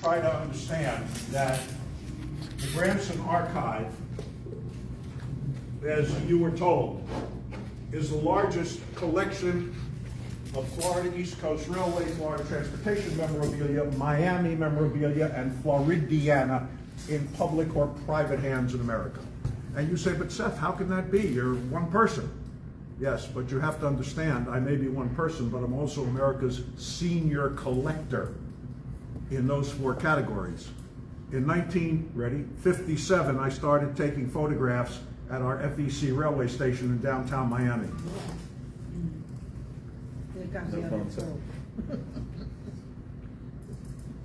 Try to understand that the Bramson Archive, as you were told, is the largest collection of Florida East Coast Railway, Florida transportation memorabilia, Miami memorabilia, and Floridiana in public or private hands in America. And you say, but Seth, how can that be? You're one person. Yes, but you have to understand, I may be one person, but I'm also America's senior collector in those four categories. In 1957, I started taking photographs at our FEC railway station in downtown Miami.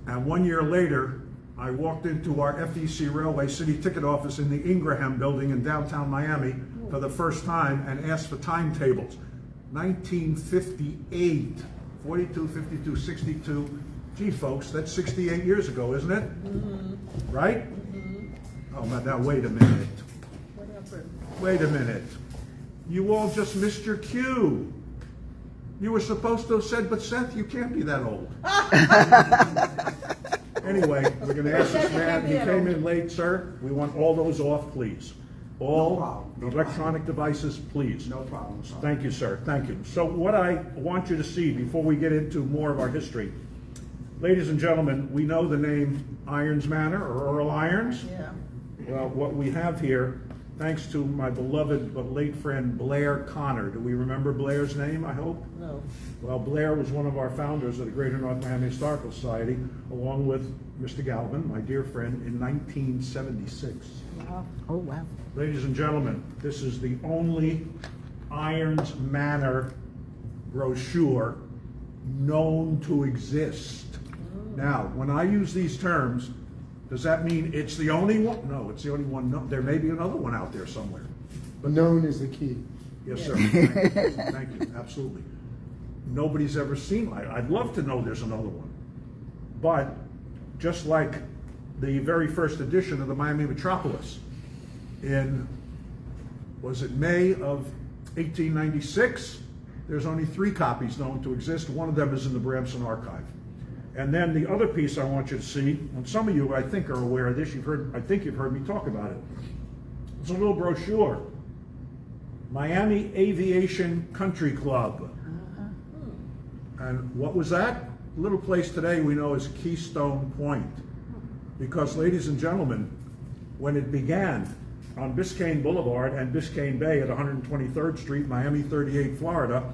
And 1 year later, I walked into our FEC Railway City Ticket Office in the Ingraham building in downtown Miami for the first time and asked for timetables. 1958, 42, 52, 62. Gee, folks, that's 68 years ago, isn't it? Mm-hmm. Right? Mm-hmm. Oh, now wait a minute. What happened? Wait a minute. You all just missed your cue. You were supposed to have said, but Seth, you can't be that old. Anyway, we're going to ask this man. He came in late, sir. We want all those off, please. All electronic devices, please. No problem, sir. Thank you, sir. Thank you. So what I want you to see before we get into more of our history, ladies and gentlemen, we know the name Irons Manor or Earl Irons. Yeah. Well, what we have here, thanks to my beloved but late friend Blair Connor. Do we remember Blair's name, I hope? No. Well, Blair was one of our founders of the Greater North Miami Historical Society, along with Mr. Galvin, my dear friend, in 1976. Wow. Oh, wow. Ladies and gentlemen, this is the only Irons Manor brochure known to exist. Now, when I use these terms, does that mean it's the only one? No, it's the only one. No, there may be another one out there somewhere. But known is the key. Yes, sir. Thank you. Thank you. Absolutely. Nobody's ever seen it. I'd love to know there's another one. But just like the very first edition of the Miami Metropolis in, was it May of 1896? There's only 3 copies known to exist. One of them is in the Bramson Archive. And then the other piece I want you to see, and some of you I think are aware of this, I think you've heard me talk about it. It's a little brochure. Miami Aviation Country Club. And what was that? A little place today we know as Keystone Point. Because, ladies and gentlemen, when it began on Biscayne Boulevard and Biscayne Bay at 123rd Street, Miami 38, Florida,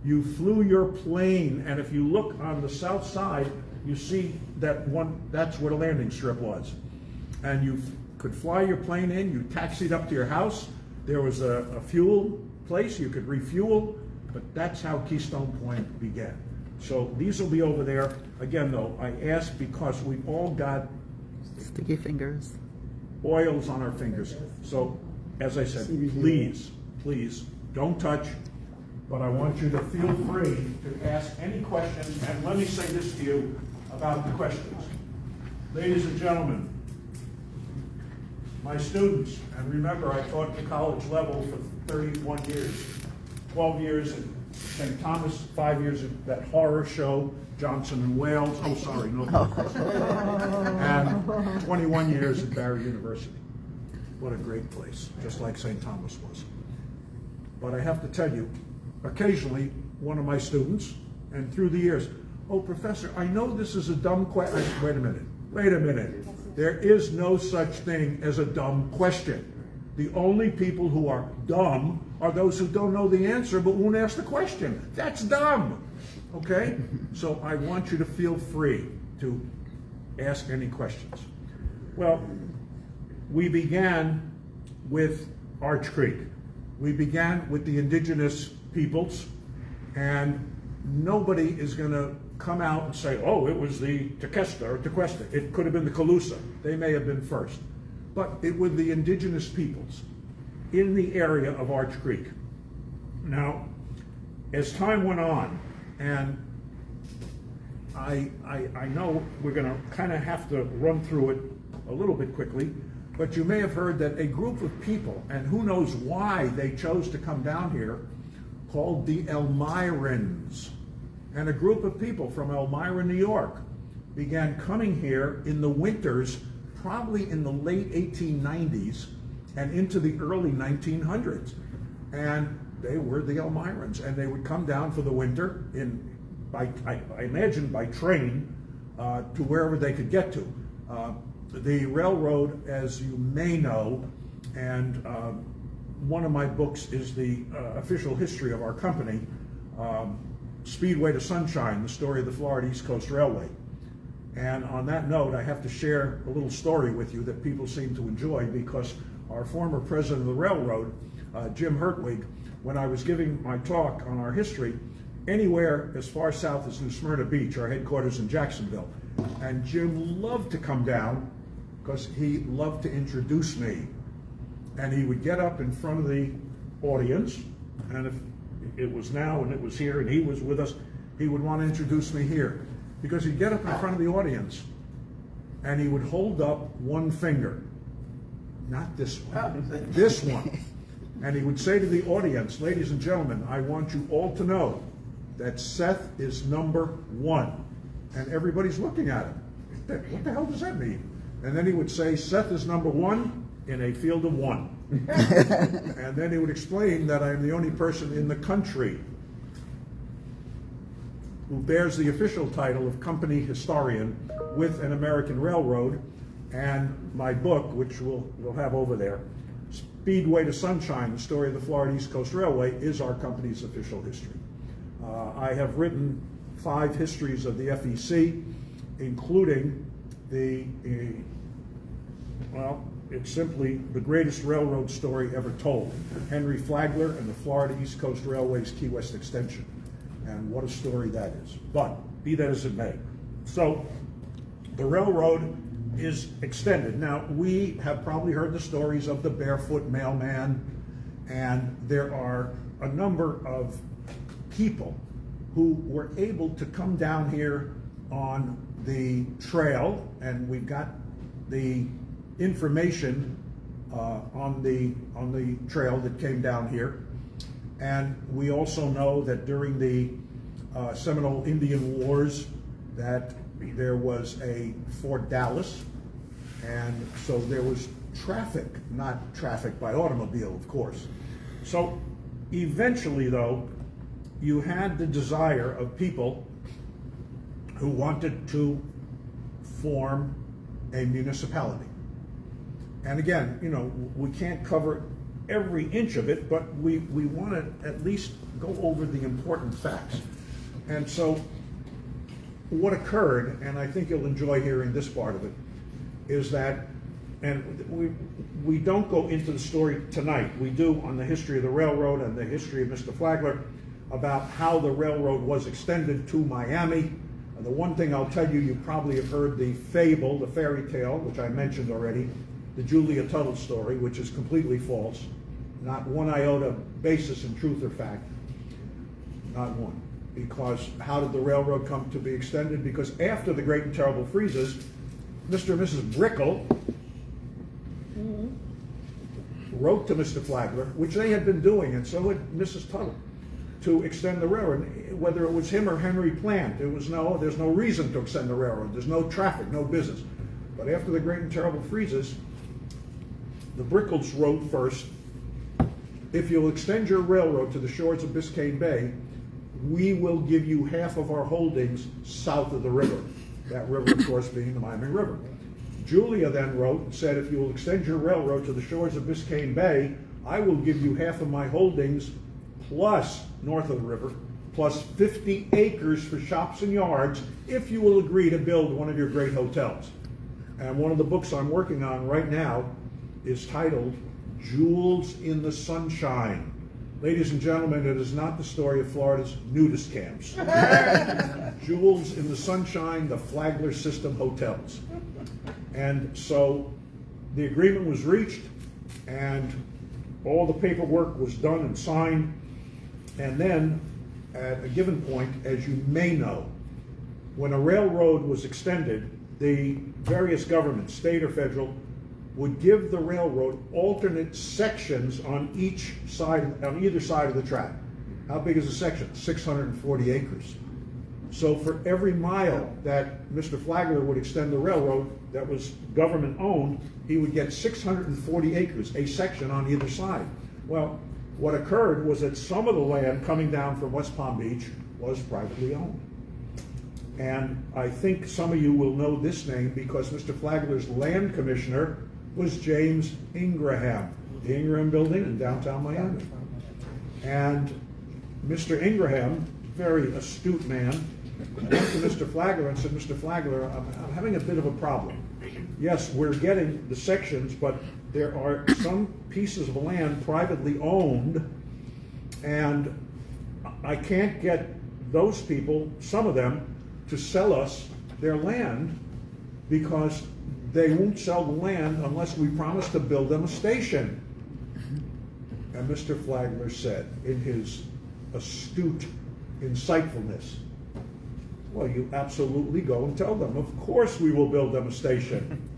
you flew your plane, and if you look on the south side, you see that one, that's where the landing strip was. And you could fly your plane in, you taxied up to your house, there was a fuel place, you could refuel, but that's how Keystone Point began. So these will be over there. Again though, I ask because we've all got sticky fingers, oils on our fingers. So as I said, please don't touch. But I want you to feel free to ask any questions, and let me say this to you about the questions. Ladies and gentlemen, my students, and remember I taught at the college level for 31 years, 12 years at St. Thomas, 5 years at that horror show, Johnson and Wales, oh sorry, no, and 21 years at Barry University. What a great place, just like St. Thomas was. But I have to tell you, occasionally, one of my students, and through the years, oh, professor, I know this is a dumb question. Wait a minute. There is no such thing as a dumb question. The only people who are dumb are those who don't know the answer but won't ask the question. That's dumb, okay? So I want you to feel free to ask any questions. Well, we began with Arch Creek. We began with the indigenous peoples, and nobody is going to come out and say, oh, it was the Tequesta. It could have been the Calusa. They may have been first. But it was the indigenous peoples in the area of Arch Creek. Now, as time went on, and I know we're going to kind of have to run through it a little bit quickly, but you may have heard that a group of people, and who knows why they chose to come down here, called the Elmirans, and a group of people from Elmira, New York, began coming here in the winters, probably in the late 1890s and into the early 1900s. And they were the Elmirans, and they would come down for the winter I imagine by train to wherever they could get to. The railroad, as you may know, and one of my books is the official history of our company, Speedway to Sunshine, the story of the Florida East Coast Railway. And on that note, I have to share a little story with you that people seem to enjoy, because our former president of the railroad, Jim Hertwig, when I was giving my talk on our history, anywhere as far south as New Smyrna Beach, our headquarters in Jacksonville, and Jim loved to come down because he loved to introduce me. And he would get up in front of the audience, and if it was now and it was here and he was with us, he would want to introduce me here. Because he'd get up in front of the audience and he would hold up one finger, not this one, this one. And he would say to the audience, ladies and gentlemen, I want you all to know that Seth is number 1. And everybody's looking at him. What the hell does that mean? And then he would say, Seth is number 1 in a field of 1. And then he would explain that I'm the only person in the country who bears the official title of company historian with an American railroad, and my book, which we'll have over there, Speedway to Sunshine, the story of the Florida East Coast Railway, is our company's official history. I have written 5 histories of the FEC, including it's simply the greatest railroad story ever told, Henry Flagler and the Florida East Coast Railway's Key West extension. And what a story that is. But be that as it may. So the railroad is extended. Now, we have probably heard the stories of the barefoot mailman, and there are a number of people who were able to come down here on the trail, and we've got the information on the trail that came down here. And we also know that during the Seminole Indian Wars that there was a Fort Dallas, and so there was traffic, not traffic by automobile, of course. So eventually, though, you had the desire of people who wanted to form a municipality. And again, you know, we can't cover every inch of it, but we want to at least go over the important facts. And so what occurred, and I think you'll enjoy hearing this part of it, is that, and we don't go into the story tonight, we do on the history of the railroad and the history of Mr. Flagler, about how the railroad was extended to Miami. And the one thing I'll tell you, you probably have heard the fable, the fairy tale, which I mentioned already, the Julia Tuttle story, which is completely false. Not one iota basis in truth or fact. Not one. Because how did the railroad come to be extended? Because after the Great and Terrible Freezes, Mr. and Mrs. Brickell wrote to Mr. Flagler, which they had been doing, and so had Mrs. Tuttle, to extend the railroad. Whether it was him or Henry Plant, there's no reason to extend the railroad. There's no traffic, no business. But after the Great and Terrible Freezes, the Brickells wrote first, if you'll extend your railroad to the shores of Biscayne Bay, we will give you half of our holdings south of the river. That river, of course, being the Miami River. Julia then wrote and said, if you will extend your railroad to the shores of Biscayne Bay, I will give you half of my holdings plus north of the river, plus 50 acres for shops and yards, if you will agree to build one of your great hotels. And one of the books I'm working on right now is titled Jewels in the Sunshine. Ladies and gentlemen, it is not the story of Florida's nudist camps. Jewels in the Sunshine, the Flagler System hotels. And so the agreement was reached, and all the paperwork was done and signed. And then, at a given point, as you may know, when a railroad was extended, the various governments, state or federal, would give the railroad alternate sections on either side of the track. How big is a section? 640 acres. So for every mile that Mr. Flagler would extend the railroad that was government-owned, he would get 640 acres, a section on either side. Well, what occurred was that some of the land coming down from West Palm Beach was privately owned. And I think some of you will know this name because Mr. Flagler's land commissioner was James Ingraham, the Ingraham Building in downtown Miami. And Mr. Ingraham, very astute man, went to Mr. Flagler and said, Mr. Flagler, I'm having a bit of a problem. Yes, we're getting the sections, but there are some pieces of land privately owned, and I can't get those people, some of them, to sell us their land because they won't sell the land unless we promise to build them a station. And Mr. Flagler said, in his astute insightfulness, well, you absolutely go and tell them. Of course we will build them a station.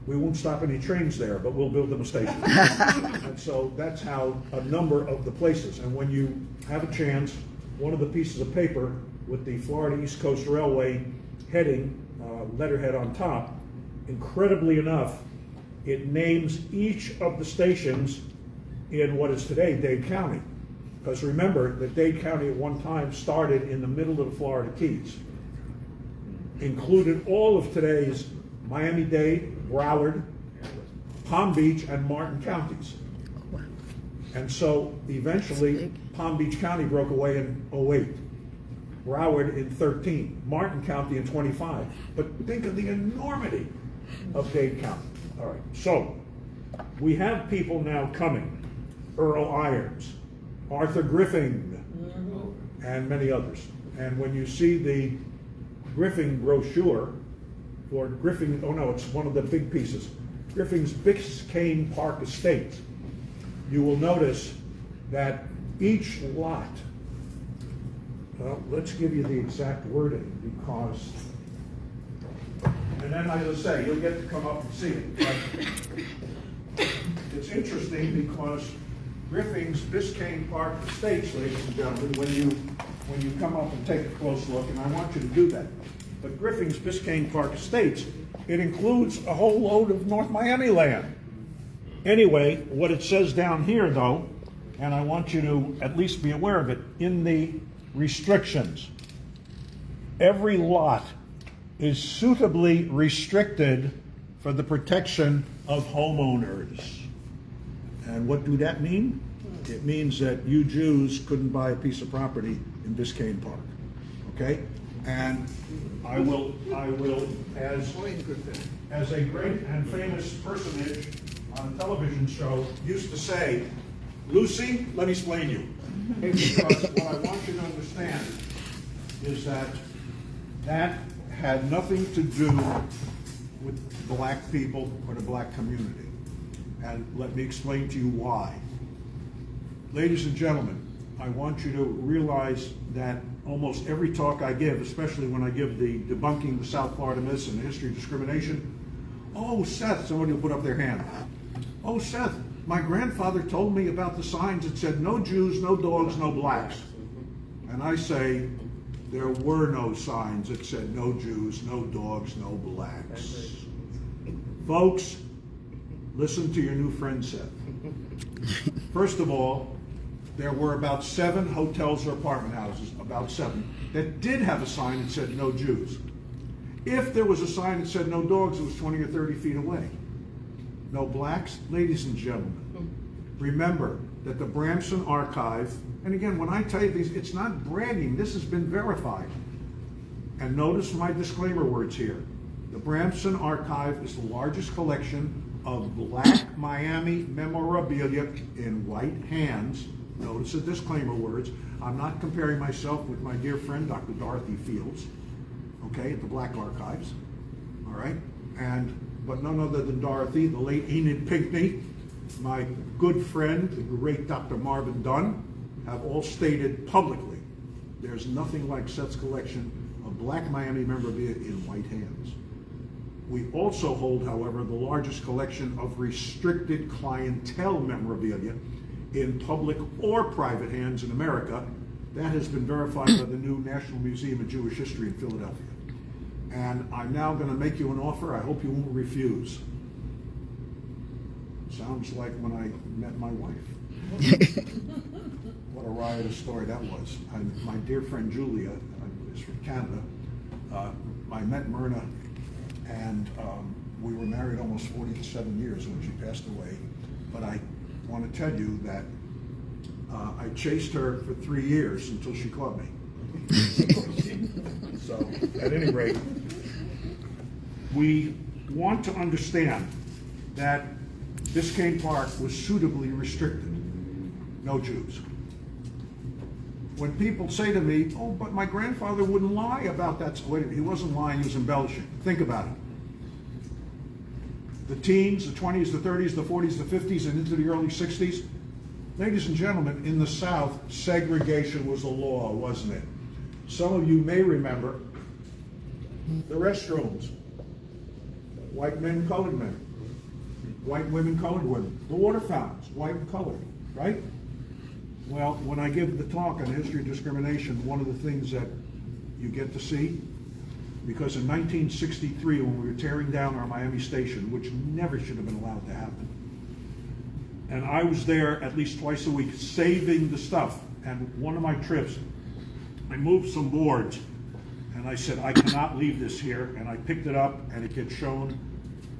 We won't stop any trains there, but we'll build them a station. And so that's how a number of the places. And when you have a chance, one of the pieces of paper with the Florida East Coast Railway heading, letterhead on top, incredibly enough, it names each of the stations in what is today Dade County. Because remember that Dade County at one time started in the middle of the Florida Keys. Included all of today's Miami-Dade, Broward, Palm Beach, and Martin counties. And so eventually Palm Beach County broke away in 08, Broward in 13, Martin County in 25. But think of the enormity of Dade County. All right, so we have people now coming, Earl Irons, Arthur Griffing, and many others. And when you see the Griffing brochure, or Griffing, oh no, it's one of the big pieces, Griffing's Biscayne Park Estate, you will notice that each lot, well, let's give you the exact wording because, and then I will say, you'll get to come up and see it. But it's interesting because Griffing's Biscayne Park Estates, ladies and gentlemen, when you come up and take a close look, and I want you to do that. But Griffing's Biscayne Park Estates, it includes a whole load of North Miami land. Anyway, what it says down here though, and I want you to at least be aware of it, in the restrictions, every lot is suitably restricted for the protection of homeowners. And what do that mean? It means that you Jews couldn't buy a piece of property in Biscayne Park, okay? And I will, as a great and famous personage on a television show used to say, Lucy, let me explain you. Because what I want you to understand is that that had nothing to do with black people or the black community. And let me explain to you why. Ladies and gentlemen, I want you to realize that almost every talk I give, especially when I give the debunking the South Florida myths and the history of discrimination, oh, Seth, somebody will put up their hand. Oh, Seth, my grandfather told me about the signs that said no Jews, no dogs, no blacks. And I say, there were no signs that said no Jews, no dogs, no blacks. Folks, listen to your new friend Seth. First of all, there were about 7 hotels or apartment houses, about 7, that did have a sign that said no Jews. If there was a sign that said no dogs, it was 20 or 30 feet away. No blacks? Ladies and gentlemen, remember that the Bramson Archive, and again, when I tell you these, it's not bragging, this has been verified. And notice my disclaimer words here. The Bramson Archive is the largest collection of black Miami memorabilia in white hands. Notice the disclaimer words. I'm not comparing myself with my dear friend, Dr. Dorothy Fields, okay, at the Black Archives, all right? But none other than Dorothy, the late Enid Pinckney, my good friend, the great Dr. Marvin Dunn, have all stated publicly, there's nothing like Seth's collection of black Miami memorabilia in white hands. We also hold, however, the largest collection of restricted clientele memorabilia in public or private hands in America, That has been verified by the new National Museum of Jewish History in Philadelphia. And I'm now going to make you an offer. I hope you won't refuse. Sounds like when I met my wife. What a riotous story that was. My dear friend Julia is from Canada. I met Myrna, and we were married almost 47 years when she passed away. But I want to tell you that I chased her for 3 years until she caught me. So, at any rate, we want to understand that Biscayne Park was suitably restricted. No Jews. When people say to me, oh, but my grandfather wouldn't lie about that. Wait a minute, he wasn't lying, he was embellishing. Think about it. The teens, the 20s, the 30s, the 40s, the 50s, and into the early 60s. Ladies and gentlemen, in the South, segregation was a law, wasn't it? Some of you may remember the restrooms. White men, colored men. White women, colored women. The water fountains, white and colored, right? Well, when I give the talk on the history of discrimination, one of the things that you get to see, because in 1963, when we were tearing down our Miami station, which never should have been allowed to happen, and I was there at least twice a week saving the stuff, and one of my trips, I moved some boards, and I said, I cannot leave this here, and I picked it up, and it gets shown,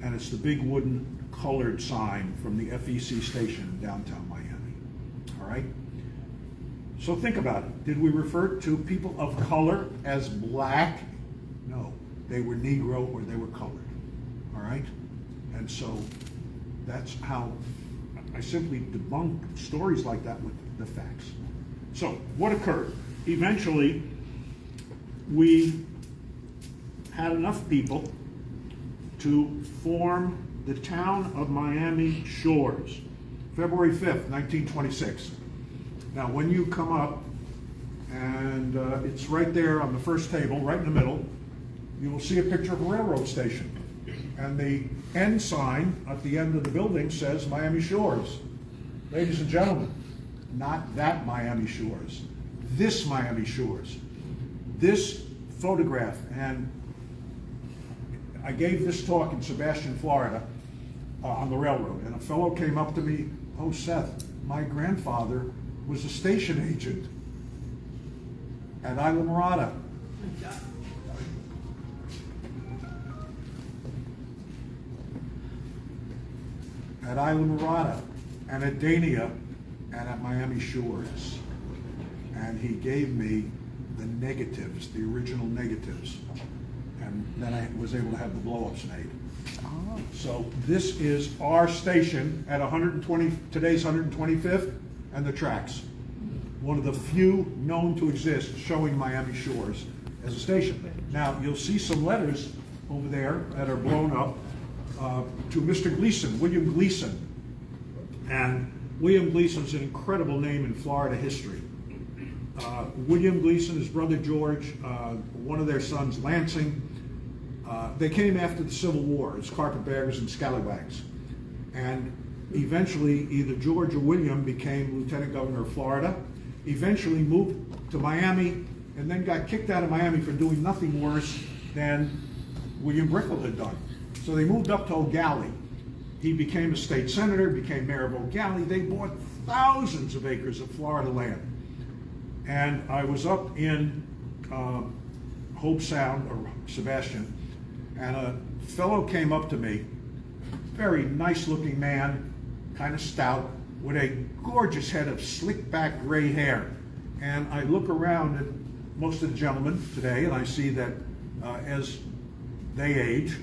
and it's the big wooden colored sign from the FEC station in downtown Miami, all right? So think about it. Did we refer to people of color as black? No, they were Negro or they were colored, all right? And so that's how I simply debunk stories like that with the facts. So what occurred? Eventually, we had enough people to form the town of Miami Shores, February 5th, 1926. Now, when you come up, and it's right there on the first table, right in the middle, you will see a picture of a railroad station. And the end sign at the end of the building says Miami Shores. Ladies and gentlemen, not that Miami Shores, this Miami Shores. This photograph, and I gave this talk in Sebastian, Florida, on the railroad, and a fellow came up to me, oh, Seth, my grandfather was a station agent at Isla Mirada. At Isla Mirada, and at Dania, and at Miami Shores. And he gave me the negatives, the original negatives. And then I was able to have the blow-ups made. Oh. So this is our station at today's 125th, and the tracks. One of the few known to exist showing Miami Shores as a station. Now, you'll see some letters over there that are blown up to Mr. Gleason, William Gleason. And William Gleason is an incredible name in Florida history. William Gleason, his brother George, one of their sons, Lansing, they came after the Civil War as carpetbaggers and scallywags. And eventually, either George or William became Lieutenant Governor of Florida, eventually moved to Miami, and then got kicked out of Miami for doing nothing worse than William Brickell had done. So they moved up to Eau Gallie. He became a state senator, became mayor of Eau Gallie. They bought thousands of acres of Florida land. And I was up in Hope Sound, or Sebastian, and a fellow came up to me, very nice looking man, kind of stout, with a gorgeous head of slick back gray hair. And I look around at most of the gentlemen today, and I see that as they age,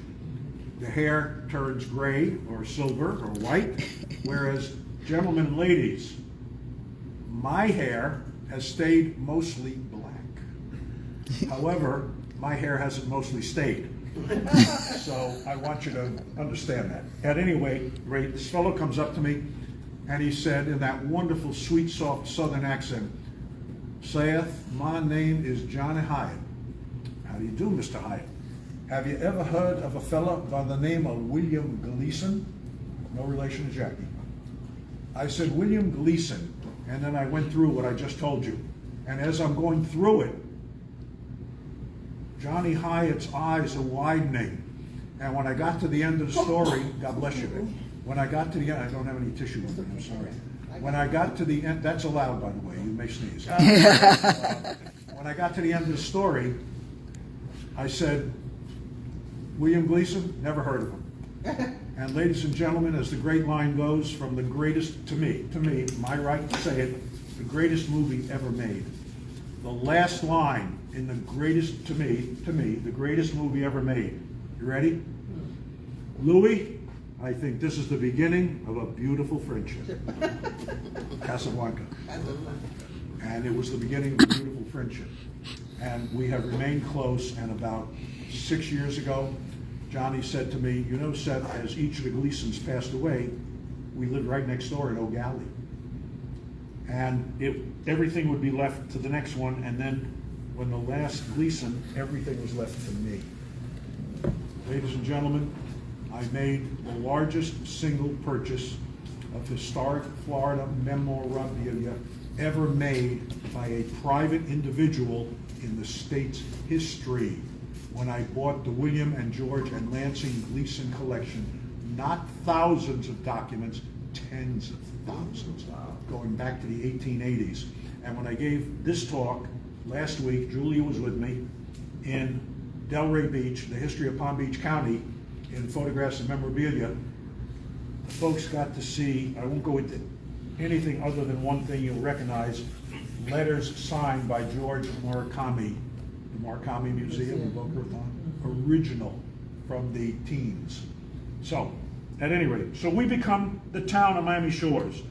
the hair turns gray or silver or white, whereas gentlemen and ladies, my hair has stayed mostly black. However, my hair hasn't mostly stayed. So I want you to understand that. At any rate, this fellow comes up to me and he said in that wonderful, sweet, soft Southern accent, Seth, my name is Johnny Hyatt. How do you do, Mr. Hyatt? Have you ever heard of a fella by the name of William Gleason? No relation to Jackie. I said, William Gleason, and then I went through what I just told you. And as I'm going through it, Johnny Hyatt's eyes are widening. And when I got to the end of the story, God bless you, Vic. When I got to the end, I don't have any tissue with me, I'm sorry. When I got to the end, that's allowed, by the way, you may sneeze. When I got to the end of the story, I said, William Gleason, never heard of him. And ladies and gentlemen, as the great line goes, from the greatest, to me, my right to say it, the greatest movie ever made. The last line in the greatest, to me, the greatest movie ever made. You ready? Louis, I think this is the beginning of a beautiful friendship. Casablanca. And it was the beginning of a beautiful friendship. And we have remained close, and about 6 years ago, Johnny said to me, you know, Seth, as each of the Gleasons passed away, we lived right next door in O'Galley. And everything would be left to the next one, and then when the last Gleason, everything was left to me. Ladies and gentlemen, I made the largest single purchase of historic Florida memorabilia ever made by a private individual in the state's history when I bought the William and George and Lansing Gleason collection. Not thousands of documents, tens of thousands, going back to the 1880s. And when I gave this talk last week, Julia was with me in Delray Beach, the history of Palm Beach County, in photographs and memorabilia. The folks got to see, I won't go into anything other than one thing you'll recognize, letters signed by George Murakami, the Murakami Museum in Boca Raton, original from the teens. So, at any rate, so we become the town of Miami Shores.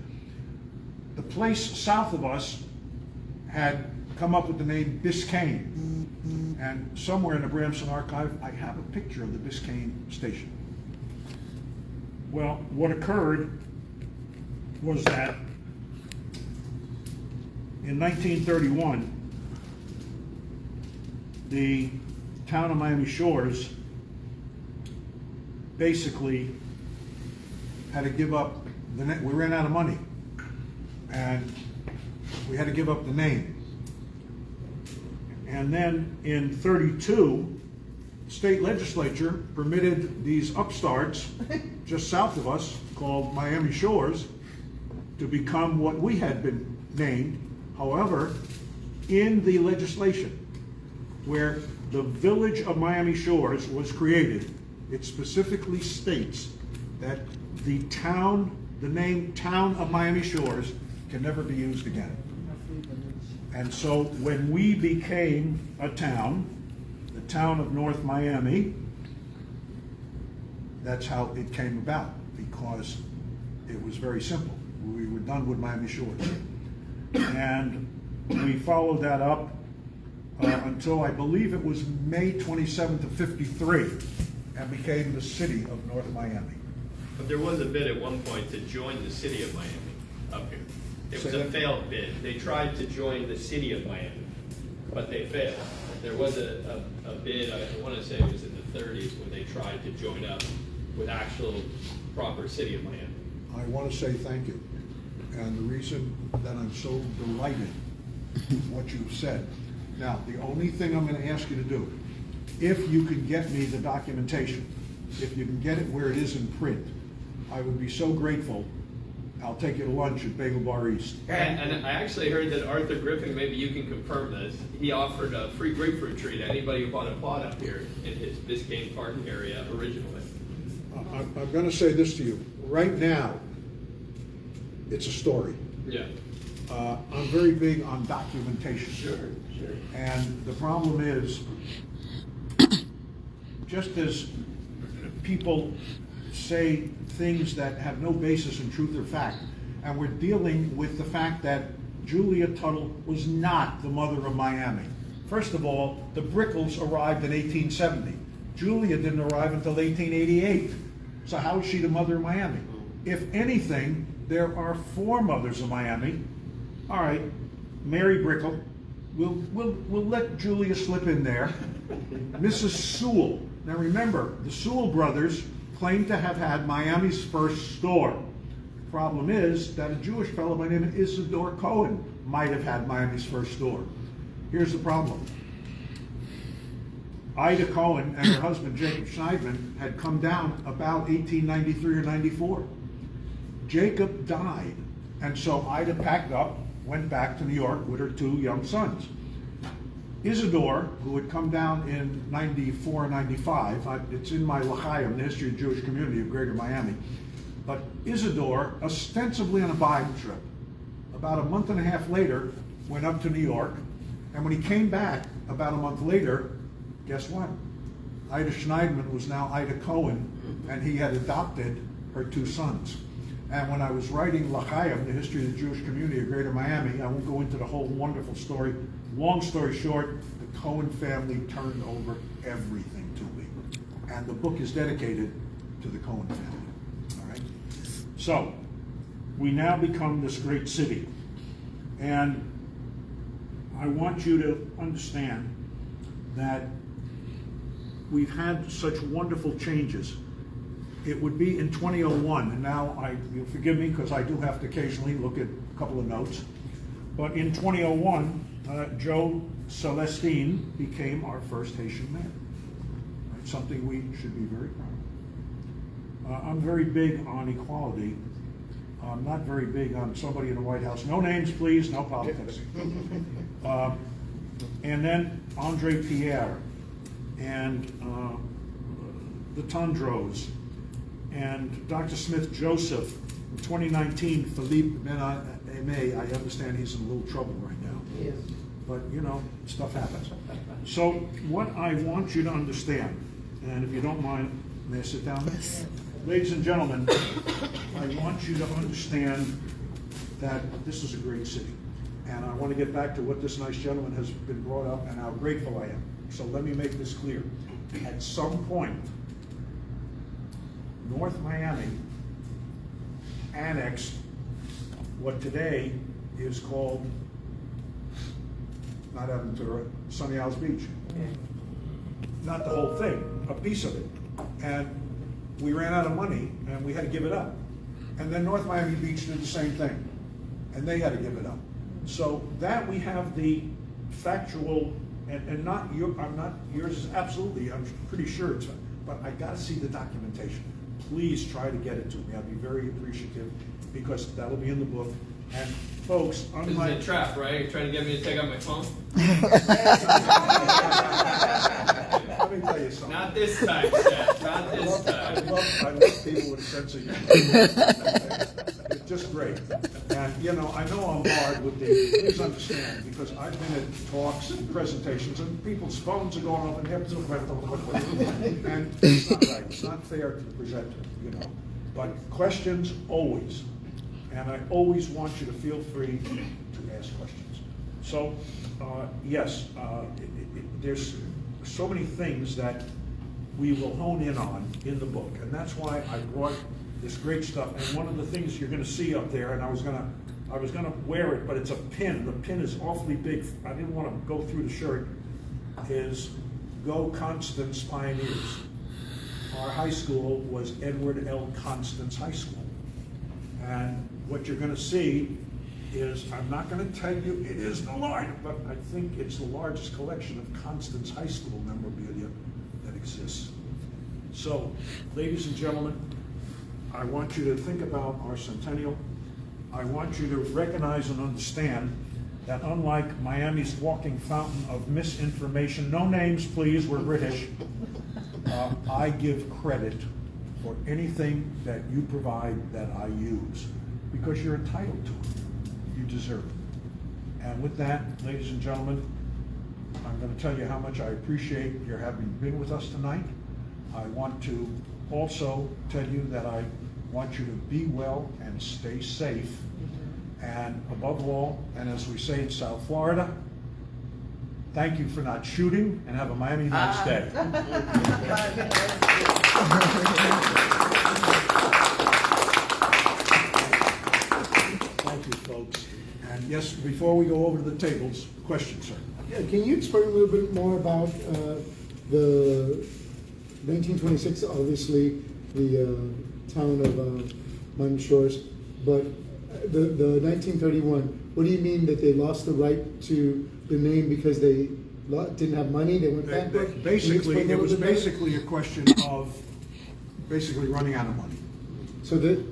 The place south of us had come up with the name Biscayne. And somewhere in the Bramson archive, I have a picture of the Biscayne station. Well, what occurred was that in 1931, the town of Miami Shores basically had to give up the name. We ran out of money, and we had to give up the name. And then in 32, the state legislature permitted these upstarts just south of us, called Miami Shores, to become what we had been named. However, in the legislation where the village of Miami Shores was created, it specifically states that the town, the name Town of Miami Shores, can never be used again. And so when we became a town, the town of North Miami, that's how it came about, because it was very simple. We were done with Miami Shores. And we followed that up until I believe it was May 27th of 53, and became the city of North Miami. But there was a bid at one point to join the city of Miami up here. It was a failed bid. They tried to join the city of Miami, but they failed. There was a bid, I want to say it was in the 30s, when they tried to join up with actual proper city of Miami. I want to say thank you. And the reason that I'm so delighted with what you've said. Now, the only thing I'm going to ask you to do, if you can get me the documentation, if you can get it where it is in print, I would be so grateful. I'll take you to lunch at Bagel Bar East. And I actually heard that Arthur Griffing, maybe you can confirm this, he offered a free grapefruit tree to anybody who bought a plot up here in his Biscayne Park area originally. I'm going to say this to you. Right now, it's a story. Yeah. I'm very big on documentation. Sure. And the problem is, just as people say things that have no basis in truth or fact, and we're dealing with the fact that Julia Tuttle was not the mother of Miami. First of all, the Brickles arrived in 1870. Julia didn't arrive until 1888. So how is she the mother of Miami? If anything, there are 4 mothers of Miami. All right, Mary Brickle. We'll let Julia slip in there. Mrs. Sewell. Now remember, the Sewell brothers claim to have had Miami's first store. The problem is that a Jewish fellow by the name of Isidore Cohen might have had Miami's first door. Here's the problem. Ida Cohen and her husband Jacob Schneidman had come down about 1893 or 94. Jacob died, and so Ida packed up, went back to New York with her 2 young sons. Isidore, who had come down in 94 and 95, it's in my L'chaim, the history of the Jewish community of Greater Miami, but Isidore, ostensibly on a Bible trip, about a month and a half later, went up to New York, and when he came back about a month later, guess what? Ida Schneidman was now Ida Cohen, and he had adopted her 2 sons. And when I was writing L'chaim, the history of the Jewish community of Greater Miami, I won't go into the whole wonderful story. Long story short, the Cohen family turned over everything to me. And the book is dedicated to the Cohen family. All right? So, we now become this great city. And I want you to understand that we've had such wonderful changes. It would be in 2001, and now you'll forgive me because I do have to occasionally look at a couple of notes, but in 2001, Joe Celestine became our first Haitian mayor. Right? Something we should be very proud of. I'm very big on equality. I'm not very big on somebody in the White House. No names, please, no politics. And then Andre Pierre, and the Tondros, and Dr. Smith Joseph. In 2019, Philippe Ben-Aimé, I understand he's in a little trouble right now. Yes. But, you know, stuff happens. So what I want you to understand, and if you don't mind, may I sit down? Yes. Ladies and gentlemen, I want you to understand that this is a great city. And I want to get back to what this nice gentleman has been brought up and how grateful I am. So let me make this clear. At some point, North Miami annexed what today is called, not Aventura, Sunny Isles Beach. Not the whole thing, a piece of it. And we ran out of money and we had to give it up. And then North Miami Beach did the same thing, and they had to give it up. So that we have the factual, and not your, I'm not, yours is absolutely, I'm pretty sure it's, but I gotta see the documentation. Please try to get it to me. I'd be very appreciative because that'll be in the book. And folks, unlike... This is a trap, right? You're trying to get me to take out my phone? Let me tell you something. Not this time, Seth. Not this time. I love people with a sense of humor. It's just great. And, you know, I know I'm hard with these. Please understand, because I've been at talks and presentations, and people's phones are going off, and they're and it's not right. It's not fair to the presenter, you know. But questions, always. And I always want you to feel free to ask questions. So, yes, there's so many things that we will hone in on in the book, and that's why I brought this great stuff. And one of the things you're going to see up there, and I was gonna wear it, but it's a pin. The pin is awfully big. I didn't want to go through the shirt. Is Go Constance Pioneers. Our high school was Edward L. Constance High School, and what you're going to see is, I'm not going to tell you it is the largest, but I think it's the largest collection of Constance High School memorabilia that exists. So, ladies and gentlemen, I want you to think about our centennial. I want you to recognize and understand that unlike Miami's walking fountain of misinformation, no names please, we're British, I give credit for anything that you provide that I use, because you're entitled to it. You deserve it. And with that, ladies and gentlemen, I'm going to tell you how much I appreciate your having been with us tonight. I want to also tell you that I want you to be well and stay safe. And above all, and as we say in South Florida, thank you for not shooting, and have a Miami nice day. Thank you, folks. And yes, before we go over to the tables, questions, sir. Yeah, can you explain a little bit more about the 1926, obviously, the town of Miami Shores, but the 1931, what do you mean that they lost the right to the name because they didn't have money, they went bankrupt? Can you Basically, explain that it a was little bit better? basically a question of basically running out of money. So that,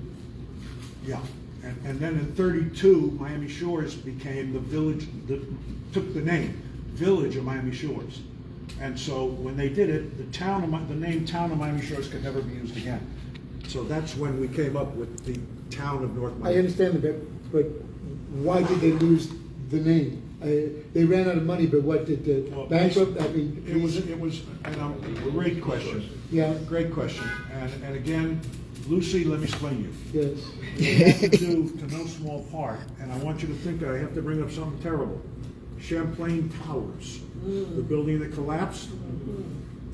Yeah, and then in 32, Miami Shores became the village, took the name, Village of Miami Shores. And so when they did it, the name Town of Miami Shores could never be used again. So that's when we came up with the Town of North I Miami. understand that, but why did they lose the name? They ran out of money, but what, did the Well, bankrupt, I mean? It was, a great question. Yeah. Great question. And again, Lucy, let me explain you. Yes. It had to do to no small part, and I want you to think that I have to bring up something terrible. Champlain Towers, the building that collapsed.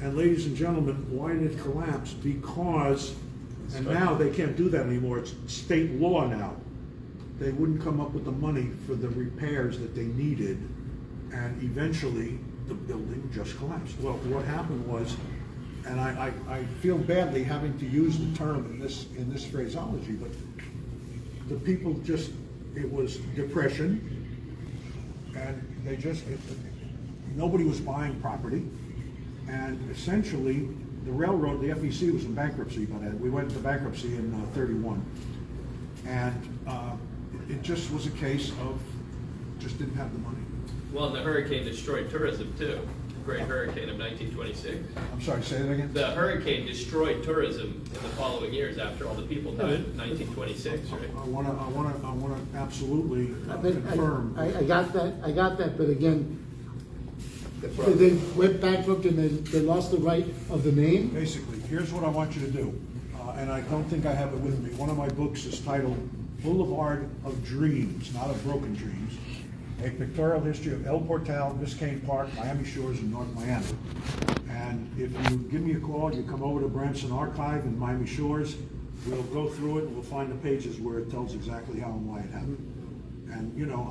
And ladies and gentlemen, why did it collapse? Because, and now they can't do that anymore, it's state law now. They wouldn't come up with the money for the repairs that they needed, and eventually the building just collapsed. Well, what happened was, and I feel badly having to use the term in this phraseology, but the people just, it was depression, and they just, nobody was buying property, and essentially the railroad, the FEC was in bankruptcy by then. We went into bankruptcy in 31, and it just was a case of just didn't have the money. Well, and the hurricane destroyed tourism too. Great hurricane of 1926. I'm sorry, say that again? The hurricane destroyed tourism in the following years after all the people died in 1926, right? I wanna absolutely confirm. I got that, but again, they went bankrupt and they lost the right of the name? Basically, here's what I want you to do, and I don't think I have it with me. One of my books is titled Boulevard of Dreams, not of Broken Dreams, a pictorial history of El Portal, Biscayne Park, Miami Shores, and North Miami. And if you give me a call, you come over to Bramson Archive in Miami Shores, we'll go through it and we'll find the pages where it tells exactly how and why it happened. And you know,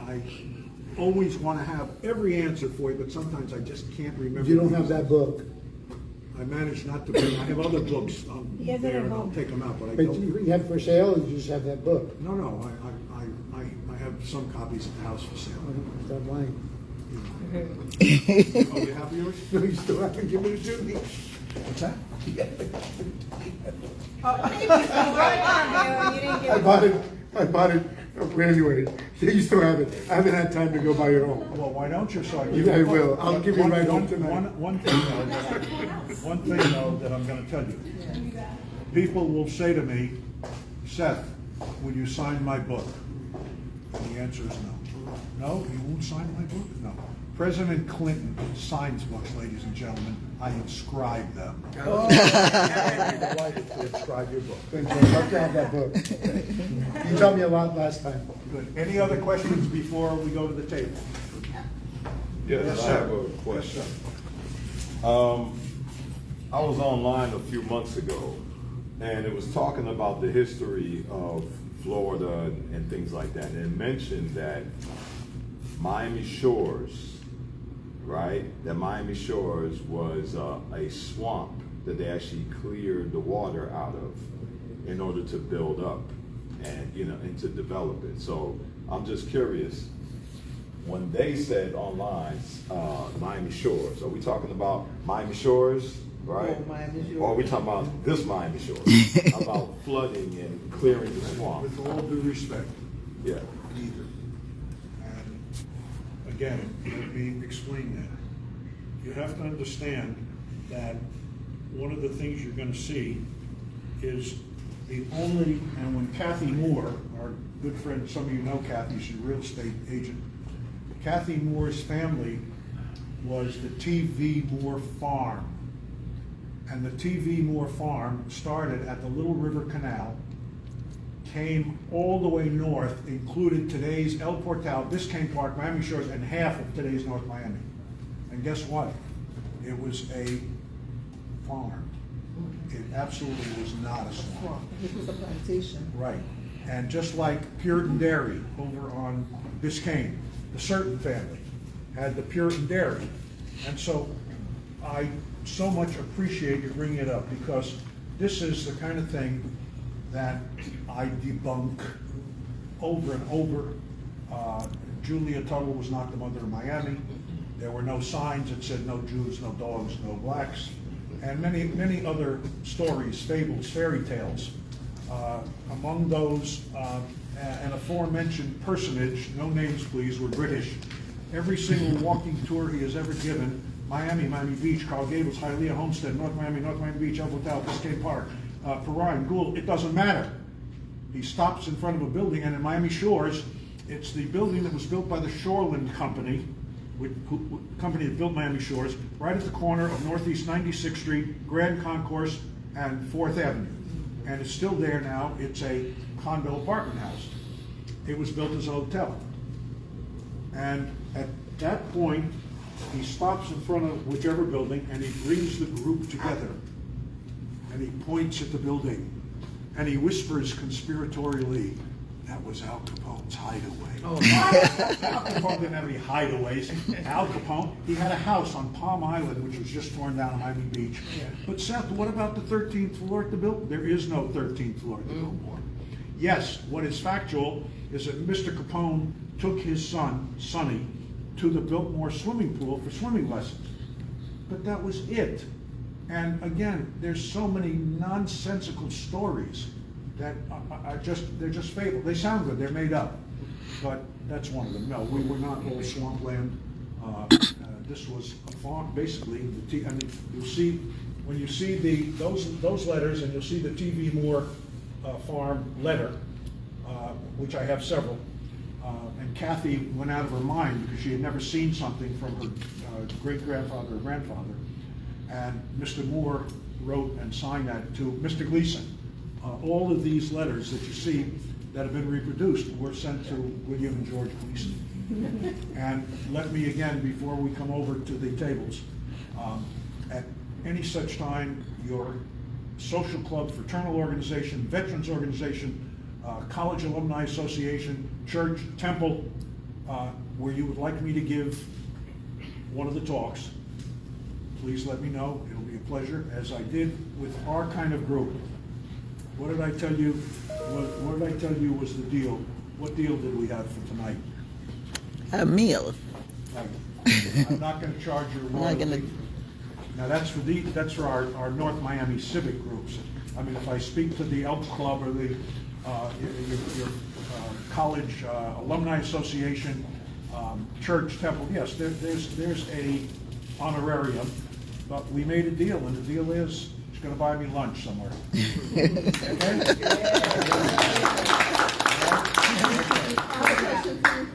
I always want to have every answer for you, but sometimes I just can't remember. You don't have that book, I managed not to bring, I have other books He has it there at and I'll home. take them out, but I but don't. you have for sale, or you just have that book? No, I have some copies at the house for sale. Stop lying. Oh, you have yours? No, you still have to give it to me. What's that? I bought it, anyway, you still have it. I haven't had time to go buy your own. Well, why don't you, so I give Yeah, you. I will. I'll give you right home tonight. One thing though that I'm gonna tell you. People will say to me, Seth, will you sign my book? And the answer is no. No, you won't sign my book? No. President Clinton signs books, ladies and gentlemen. I inscribe them. I'd be delighted to inscribe your book. Thank you, I'd love to have that book. You taught me a lot last time. Good. Any other questions before we go to the table? Yes, I have a question. I was online a few months ago, and it was talking about the history of Florida and things like that, and it mentioned that Miami Shores, right? That Miami Shores was a swamp that they actually cleared the water out of in order to build up and and to develop it. So I'm just curious, when they said online Miami Shores, are we talking about Miami Shores, right? Oh, Miami Shores. Or are we talking about this Miami Shores, about flooding and clearing the swamp? With all due respect, Yeah. neither. And again, let me explain that. You have to understand that one of the things you're gonna see is the only, and when Kathy Moore, our good friend, some of you know Kathy, she's a real estate agent. Kathy Moore's family was the T.V. Moore Farm. And the T.V. Moore Farm started at the Little River Canal, came all the way north, included today's El Portal, Biscayne Park, Miami Shores, and half of today's North Miami. And guess what? It was a farm. It absolutely was not a swamp. This was a plantation. Right. And just like Puritan Dairy over on Biscayne, the Certain family had the Puritan Dairy. And so I so much appreciate you bringing it up, because this is the kind of thing that I debunk over and over. Julia Tuttle was not the mother of Miami. There were no signs that said no Jews, no dogs, no blacks, and many, many other stories, fables, fairy tales. Among those, an aforementioned personage, no names please, were British. Every single walking tour he has ever given, Miami, Miami Beach, Coral Gables, Hialeah, Homestead, North Miami Beach, El Hotel, Biscayne Park, Perrine, Gould, it doesn't matter. He stops in front of a building, and in Miami Shores, it's the building that was built by the Shoreland Company, company that built Miami Shores, right at the corner of Northeast 96th Street, Grand Concourse, and 4th Avenue. And it's still there now. It's a condo apartment house. It was built as a hotel. And at that point, he stops in front of whichever building, and he brings the group together. And he points at the building, and he whispers conspiratorially, "That was Al Capone's hideaway." Oh. Al Capone didn't have any hideaways. Al Capone, he had a house on Palm Island, which was just torn down on Miami Beach. Yeah. But Seth, what about the 13th floor at the Biltmore? There is no 13th floor at the Biltmore. Yes, what is factual is that Mr. Capone took his son, Sonny, to the Biltmore swimming pool for swimming lessons. But that was it. And again, there's so many nonsensical stories that they're just fable. They sound good, they're made up, but that's one of them. No, we were not all swampland. This was a farm, basically. You'll see, when you see those letters, and you'll see the TV Moore farm letter, which I have several, and Kathy went out of her mind because she had never seen something from her great-grandfather or grandfather, and Mr. Moore wrote and signed that to Mr. Gleason. All of these letters that you see that have been reproduced were sent to William and George Gleason. And let me again, before we come over to the tables, at any such time, your social club, fraternal organization, veterans organization, college alumni association, church, temple, where you would like me to give one of the talks, please let me know. It'll be a pleasure, as I did with our kind of group. What did I tell you? What did I tell you was the deal? What deal did we have for tonight? A meal. I'm not going to charge you royalty. Now that's for our North Miami civic groups. I mean, if I speak to the Elks Club or the your college alumni association, church, temple, yes, there's a honorarium, but we made a deal, and the deal is she's going to buy me lunch somewhere.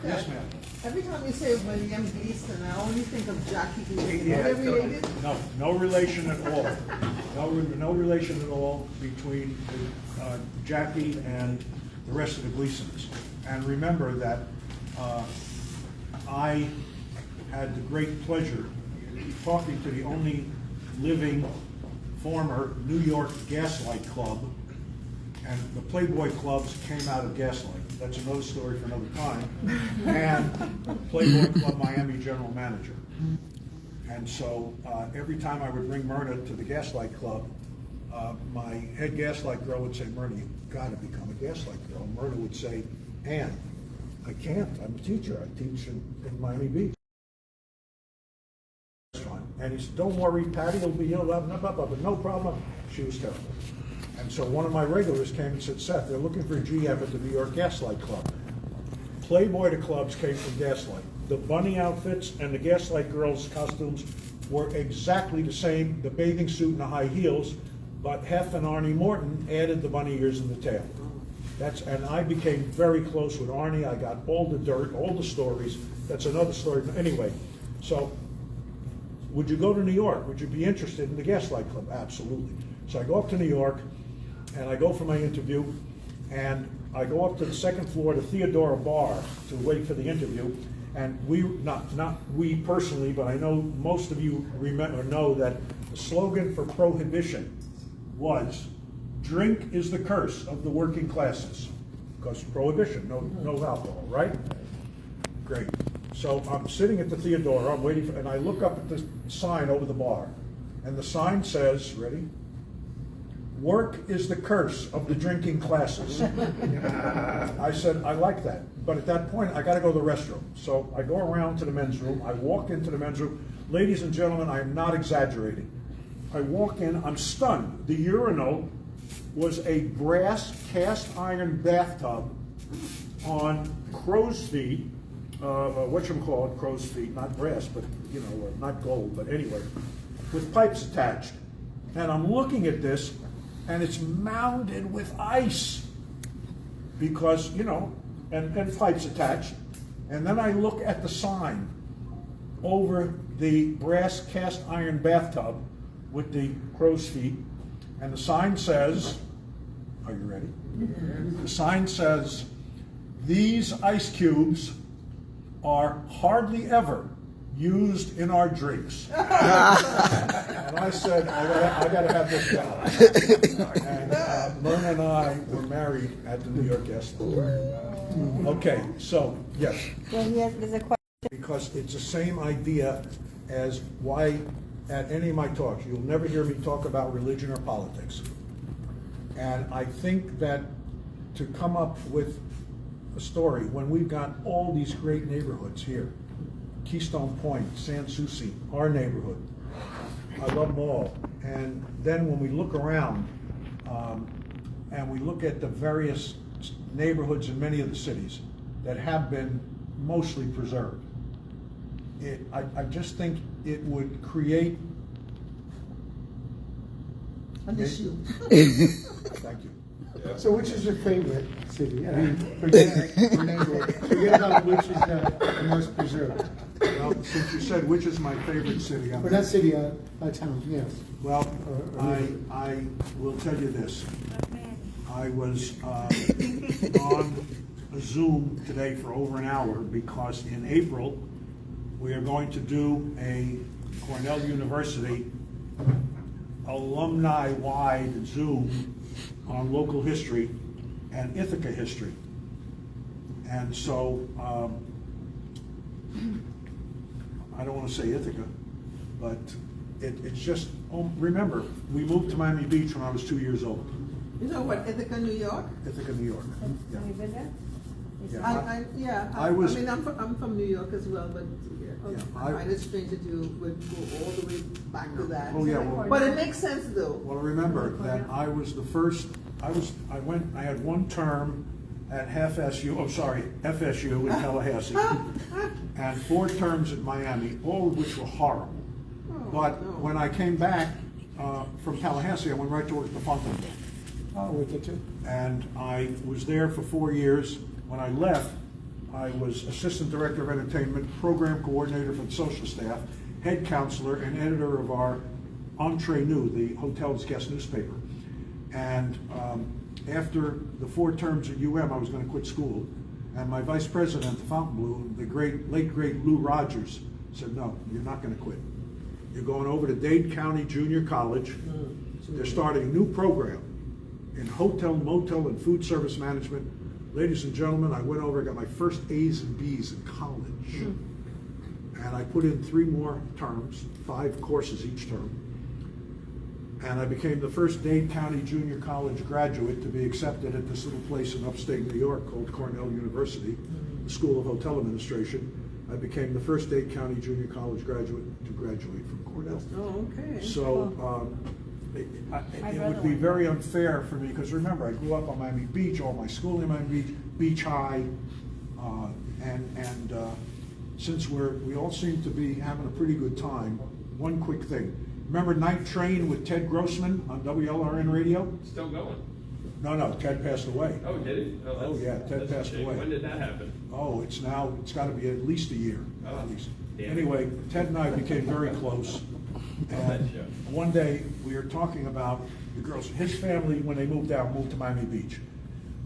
Yes, ma'am. Every time you say Miami Beast, and I only think of Jackie Gleason. Yeah, Are they related? no relation at all. No relation at all between Jackie and the rest of the Gleasons. And remember that I had the great pleasure talking to the only living former New York Gaslight Club, and the Playboy clubs came out of Gaslight. That's another story for another time. And Playboy Club Miami general manager. And so every time I would bring Myrna to the Gaslight Club, my head Gaslight girl would say, "Myrna, you've got to become a Gaslight girl." And Myrna would say, "Ann, I can't. I'm a teacher. I teach in Miami Beach." And he said, "Don't worry, Patty will be healed up, but no problem." She was terrible. And so one of my regulars came and said, "Seth, they're looking for a GM at the New York Gaslight Club." Playboy to clubs came from Gaslight. The bunny outfits and the Gaslight girls' costumes were exactly the same, the bathing suit and the high heels, but Hef and Arnie Morton added the bunny ears and the tail. And I became very close with Arnie. I got all the dirt, all the stories. That's another story. Anyway, so would you go to New York? Would you be interested in the Gaslight Club? Absolutely. So I go up to New York, and I go for my interview, and I go up to the second floor to Theodora Bar to wait for the interview. And we, not we personally, but I know most of you remember, know that the slogan for prohibition was, "Drink is the curse of the working classes." Because prohibition, no alcohol, right? Great. So I'm sitting at the Theodora, I'm waiting for, and I look up at the sign over the bar, and the sign says, ready? work is the curse of the drinking classes. I said, I like that. But at that point, I got to go to the restroom. So I go around to the men's room. I walk into the men's room. Ladies and gentlemen, I am not exaggerating. I walk in, I'm stunned. The urinal was a brass cast iron bathtub on crow's feet, whatchamacallit, crow's feet, not brass, but, you know, not gold, but anyway, with pipes attached. And I'm looking at this, and it's mounded with ice because, you know, and pipes attached. And then I look at the sign over the brass cast iron bathtub with the crow's feet, and the sign says, are you ready? The sign says, "These ice cubes are hardly ever used in our drinks." And I said, I gotta have this job. And Myrna and I were married at the New York Guest House. Okay, so, yes. Well, yes, there's a question. Because it's the same idea as why at any of my talks, you'll never hear me talk about religion or politics. And I think that to come up with a story, when we've got all these great neighborhoods here, Keystone Point, San Souci, our neighborhood, I love them all. And then when we look around, and we look at the various neighborhoods in many of the cities that have been mostly preserved, I just think it would create An issue. Thank you. So which is your favorite city? I mean, forget about which is the most preserved. Well, since you said which is my favorite city, Or not city, town, yes. well, I will tell you this. I was on a Zoom today for over an hour because in April, we are going to do a Cornell University alumni-wide Zoom on local history and Ithaca history. And so, I don't want to say Ithaca, but it's just, remember, we moved to Miami Beach when I was 2 years old. You know what, Ithaca, New York? Ithaca, New York. Yeah. Have you been there? I was- I'm from New York as well, but Yeah, I find it strange that you would go all the way back to that. Oh, yeah, well- But it makes sense though. Well, remember that I was the first, I had one term at FSU in Tallahassee, and 4 terms at Miami, all of which were horrible. But no. when I came back from Tallahassee, I went right to work at the Fontainebleau. Oh, with the two. And I was there for 4 years. When I left, I was assistant director of entertainment, program coordinator for the social staff, head counselor, and editor of our Entree New, the hotel's guest newspaper. And after the 4 terms at UM, I was going to quit school. And my vice president at the Fontainebleau, the late great Lou Rogers, said, "No, you're not going to quit. You're going over to Dade County Junior College. They're starting a new program in hotel, motel, and food service management." Ladies and gentlemen, I went over, got my first A's and B's in college. And I put in 3 more terms, 5 courses each term. And I became the first Dade County Junior College graduate to be accepted at this little place in upstate New York called Cornell University, the School of Hotel Administration. I became the first Dade County Junior College graduate to graduate from Cornell. Oh, okay. So it would be very unfair for me, because remember, I grew up on Miami Beach, all my schooling in Miami Beach, Beach High, and since we all seem to be having a pretty good time, one quick thing. Remember Night Train with Ted Grossman on WLRN radio? Still going? No, Ted passed away. Oh, did he? Oh, yeah, Ted that's a passed shame. away. When did that happen? Oh, it's got to be at least a year, Oh, at least. damn. Anyway, Ted and I became very close. And one day, we were talking about the girls. His family, when they moved out, moved to Miami Beach.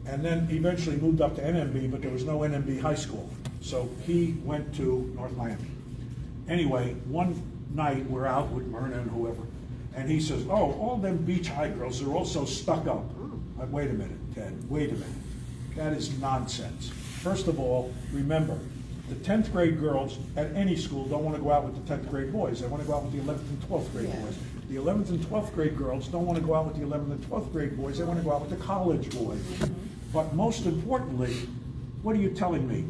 And then eventually moved up to NMB, but there was no NMB high school. So he went to North Miami. Anyway, one night, we're out with Myrna and whoever, and he says, "Oh, all them Beach High girls are all so stuck up." Wait a minute, Ted, wait a minute. That is nonsense. First of all, remember, the 10th grade girls at any school don't want to go out with the 10th grade boys. They want to go out with the 11th and 12th grade Yeah. boys. The 11th and 12th grade girls don't want to go out with the 11th and 12th grade boys, they want to go out with the college boys. But most importantly, what are you telling me?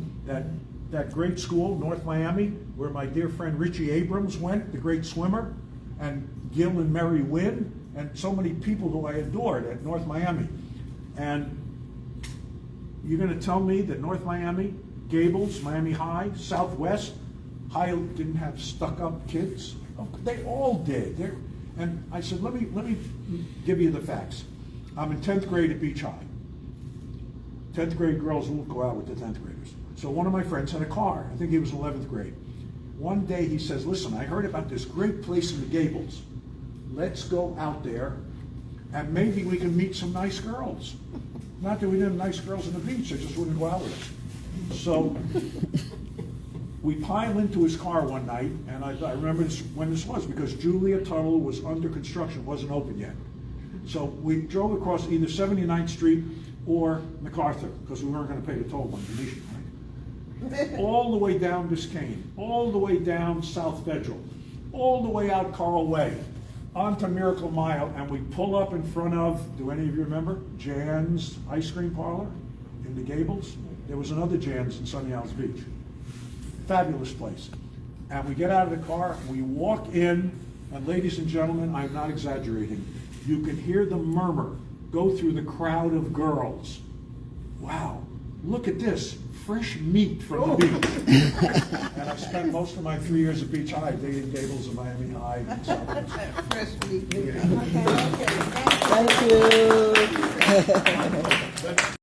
That great school, North Miami, where my dear friend Richie Abrams went, the great swimmer, and Gil and Mary Wynn, and so many people who I adored at North Miami. And you're going to tell me that North Miami, Gables, Miami High, Southwest, High didn't have stuck-up kids? Oh, they all did. And I said, let me give you the facts. I'm in 10th grade at Beach High. 10th grade girls won't go out with the 10th graders. So one of my friends had a car. I think he was in 11th grade. One day he says, listen, I heard about this great place in the Gables. Let's go out there and maybe we can meet some nice girls. Not that we didn't have nice girls on the beach, they just wouldn't go out with us. So we pile into his car one night, and I remember when this was, because Julia Tuttle was under construction, wasn't open yet. So we drove across either 79th Street or MacArthur, because we weren't going to pay the toll on Venetian, right? All the way down Biscayne, all the way down South Federal, all the way out Carl Way, onto Miracle Mile, and we pull up in front of, do any of you remember, Jan's Ice Cream Parlor in the Gables? There was another Jan's in Sunny Isles Beach. Fabulous place. And we get out of the car, we walk in, and ladies and gentlemen, I'm not exaggerating, you can hear the murmur go through the crowd of girls. Wow, look at this, fresh meat from the beach. And I've spent most of my 3 years at Beach High, dating Gables and Miami High. And South. Fresh meat. Thank you.